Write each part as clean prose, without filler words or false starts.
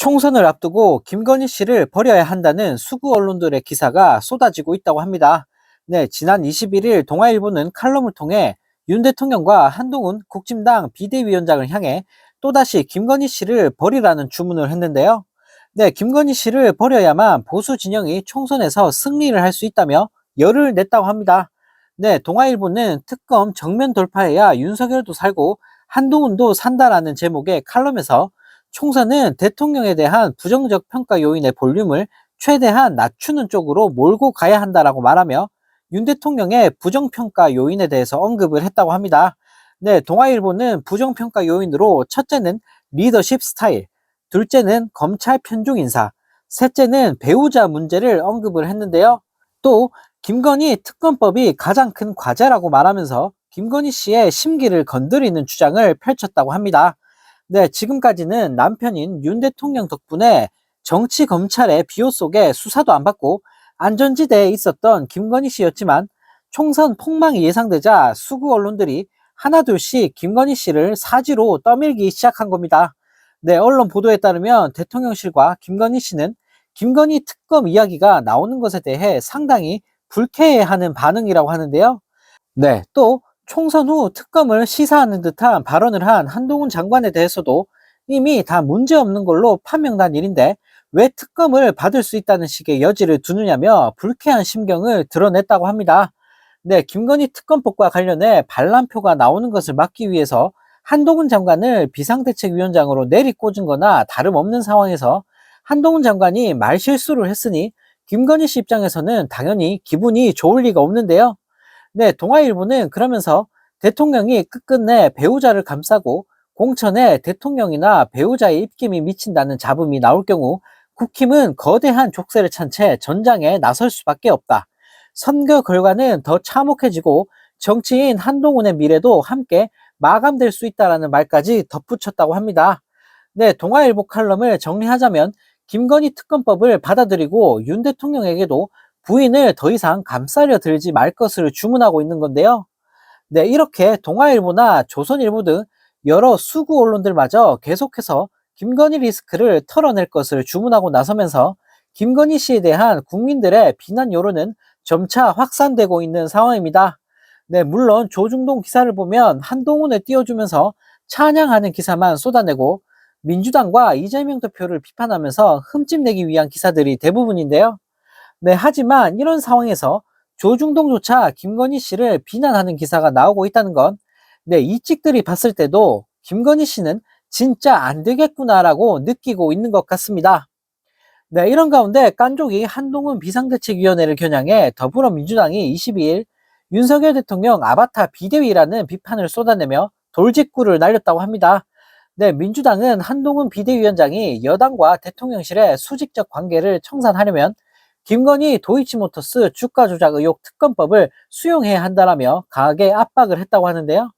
총선을 앞두고 김건희 씨를 버려야 한다는 수구 언론들의 기사가 쏟아지고 있다고 합니다. 네, 지난 21일 동아일보는 칼럼을 통해 윤 대통령과 한동훈 국진당 비대위원장을 향해 또다시 김건희 씨를 버리라는 주문을 했는데요. 네, 김건희 씨를 버려야만 보수 진영이 총선에서 승리를 할 수 있다며 열을 냈다고 합니다. 네, 동아일보는 특검 정면 돌파해야 윤석열도 살고 한동훈도 산다라는 제목의 칼럼에서 총선은 대통령에 대한 부정적 평가 요인의 볼륨을 최대한 낮추는 쪽으로 몰고 가야 한다라고 말하며 윤 대통령의 부정평가 요인에 대해서 언급을 했다고 합니다. 네, 동아일보는 부정평가 요인으로 첫째는 리더십 스타일, 둘째는 검찰 편중 인사, 셋째는 배우자 문제를 언급을 했는데요. 또 김건희 특검법이 가장 큰 과제라고 말하면서 김건희 씨의 심기를 건드리는 주장을 펼쳤다고 합니다. 네, 지금까지는 남편인 윤 대통령 덕분에 정치 검찰의 비호 속에 수사도 안 받고 안전지대에 있었던 김건희 씨였지만 총선 폭망이 예상되자 수구 언론들이 하나둘씩 김건희 씨를 사지로 떠밀기 시작한 겁니다. 네, 언론 보도에 따르면 대통령실과 김건희 씨는 김건희 특검 이야기가 나오는 것에 대해 상당히 불쾌해하는 반응이라고 하는데요. 네, 또 총선 후 특검을 시사하는 듯한 발언을 한 한동훈 장관에 대해서도 이미 다 문제없는 걸로 판명난 일인데 왜 특검을 받을 수 있다는 식의 여지를 두느냐며 불쾌한 심경을 드러냈다고 합니다. 네, 김건희 특검법과 관련해 반란표가 나오는 것을 막기 위해서 한동훈 장관을 비상대책위원장으로 내리꽂은 거나 다름없는 상황에서 한동훈 장관이 말실수를 했으니 김건희 씨 입장에서는 당연히 기분이 좋을 리가 없는데요. 네, 동아일보는 그러면서 대통령이 끝끝내 배우자를 감싸고 공천에 대통령이나 배우자의 입김이 미친다는 잡음이 나올 경우 국힘은 거대한 족쇄를 찬 채 전장에 나설 수밖에 없다. 선거 결과는 더 참혹해지고 정치인 한동훈의 미래도 함께 마감될 수 있다라는 말까지 덧붙였다고 합니다. 네, 동아일보 칼럼을 정리하자면 김건희 특검법을 받아들이고 윤 대통령에게도 부인을 더 이상 감싸려 들지 말 것을 주문하고 있는 건데요. 네, 이렇게 동아일보나 조선일보 등 여러 수구 언론들마저 계속해서 김건희 리스크를 털어낼 것을 주문하고 나서면서 김건희 씨에 대한 국민들의 비난 여론은 점차 확산되고 있는 상황입니다. 네, 물론 조중동 기사를 보면 한동훈을 띄워주면서 찬양하는 기사만 쏟아내고 민주당과 이재명 대표를 비판하면서 흠집 내기 위한 기사들이 대부분인데요. 네, 하지만 이런 상황에서 조중동조차 김건희 씨를 비난하는 기사가 나오고 있다는 건, 네, 이 찍들이 봤을 때도 김건희 씨는 진짜 안 되겠구나라고 느끼고 있는 것 같습니다. 네, 이런 가운데 깐족이 한동훈 비상대책위원회를 겨냥해 더불어민주당이 22일 윤석열 대통령 아바타 비대위라는 비판을 쏟아내며 돌직구를 날렸다고 합니다. 네, 민주당은 한동훈 비대위원장이 여당과 대통령실의 수직적 관계를 청산하려면 김건희 도이치모터스 주가 조작 의혹 특검법을 수용해야 한다라며 강하게 압박을 했다고 하는데요.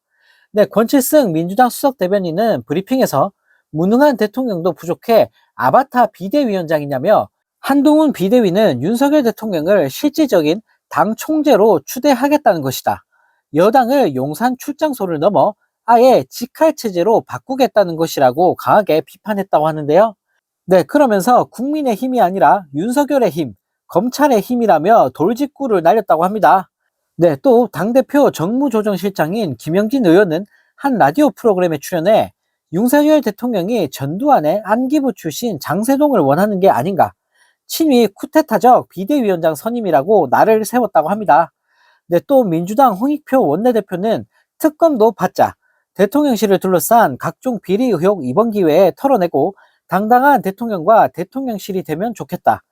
네, 권칠승 민주당 수석 대변인은 브리핑에서 무능한 대통령도 부족해 아바타 비대위원장이냐며 한동훈 비대위는 윤석열 대통령을 실질적인 당 총재로 추대하겠다는 것이다. 여당을 용산 출장소를 넘어 아예 직할 체제로 바꾸겠다는 것이라고 강하게 비판했다고 하는데요. 네, 그러면서 국민의 힘이 아니라 윤석열의 힘, 검찰의 힘이라며 돌직구를 날렸다고 합니다. 네, 또 당대표 정무조정실장인 김영진 의원은 한 라디오 프로그램에 출연해 윤석열 대통령이 전두환의 안기부 출신 장세동을 원하는 게 아닌가, 친위 쿠데타적 비대위원장 선임이라고 나를 세웠다고 합니다. 네, 또 민주당 홍익표 원내대표는 특검도 받자, 대통령실을 둘러싼 각종 비리 의혹 이번 기회에 털어내고 당당한 대통령과 대통령실이 되면 좋겠다.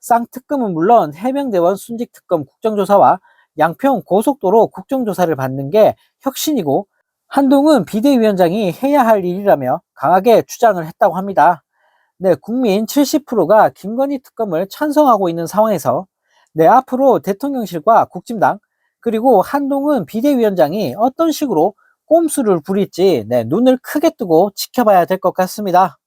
쌍특검은 물론 해병대원 순직특검 국정조사와 양평 고속도로 국정조사를 받는 게 혁신이고 한동훈 비대위원장이 해야 할 일이라며 강하게 주장을 했다고 합니다. 네, 국민 70%가 김건희 특검을 찬성하고 있는 상황에서 네, 앞으로 대통령실과 국진당 그리고 한동훈 비대위원장이 어떤 식으로 꼼수를 부릴지 네, 눈을 크게 뜨고 지켜봐야 될 것 같습니다.